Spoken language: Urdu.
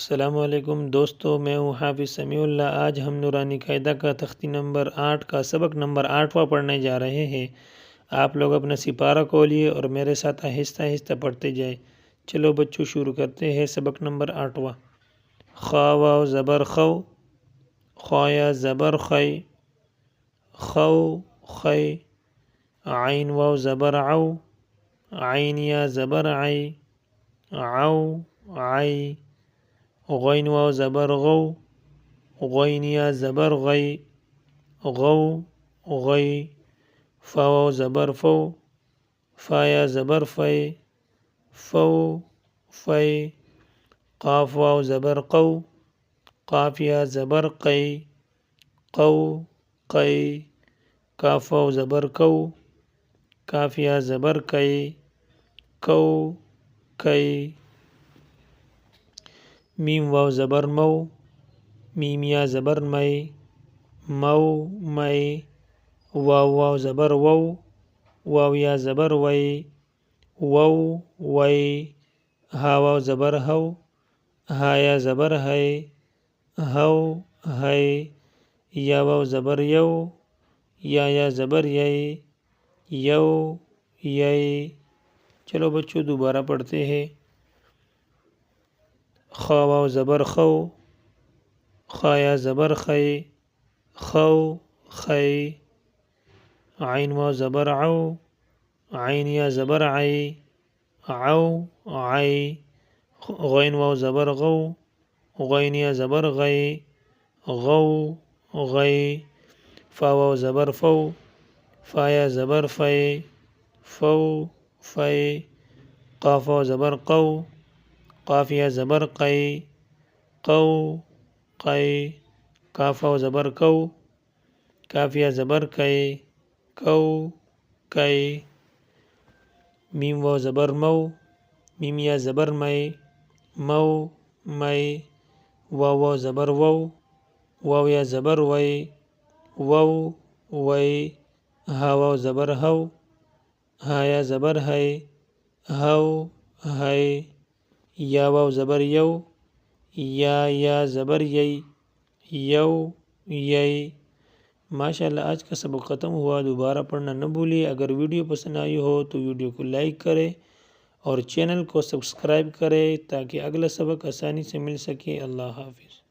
السلام علیکم دوستو، میں ہوں حافظ سمیع اللہ۔ آج ہم نورانی قاعدہ کا تختی نمبر 8 کا سبق نمبر 8واں پڑھنے جا رہے ہیں۔ آپ لوگ اپنا سپارہ کھولیے اور میرے ساتھ آہستہ آہستہ پڑھتے جائیں۔ چلو بچوں، شروع کرتے ہیں سبق نمبر 8واں۔ خا واو زبر خو، خویا زبر خی، خو خی۔ عین واو زبر عو، عین یا زبر عی، عو عی۔ غین واو زبر غو، غین یا زبر غی، غو غی۔ فا واو زبر فو، فا یا زبر فی، فو فی۔ قاف واو زبر قو، قاف یا زبر قی، قو قی۔ کاف واو زبر کو، کاف یا زبر کئی، کو کئی۔ میم واو زبر مو، میم یا زبر مئی، مو مئی۔ واو واو زبر وو، واو یا زبر وئی، وو وئی۔ ہا واو زبر ہو، ہا یا زبر ہے، ہو ہے۔ یا واو زبر یو، یا زبر یئی، یو یئی۔ چلو بچوں، دوبارہ پڑھتے ہیں۔ خا واو زبر خو، خا یا زبر خی، خو خی۔ عین واو زبر عو، عین یا زبر عی، عو عی۔ غین واو زبر غو، غین یا زبر غی، غو غی۔ فا واو زبر فو، فا یا زبر فی، فو فی۔ قاف واو زبر قو، قاف یا زبر قی، قو قی۔ کاف واو زبر کو، کاف یا زبر کئی، کو کئی۔ میم واو زبر مو، میم یا زبر مئی، مو مئی۔ واو واو زبر وو، واو یا زبر وئی، وو وئی۔ ہا واو زبر ہو، ہا یا زبر ہے، ہو ہے۔ یا واو زبر یو، یا زبر یئی، یو یئی۔ ماشاءاللہ، آج کا سبق ختم ہوا۔ دوبارہ پڑھنا نہ بھولیے۔ اگر ویڈیو پسند آئی ہو تو ویڈیو کو لائک کریں اور چینل کو سبسکرائب کریں تاکہ اگلا سبق آسانی سے مل سکے۔ اللہ حافظ۔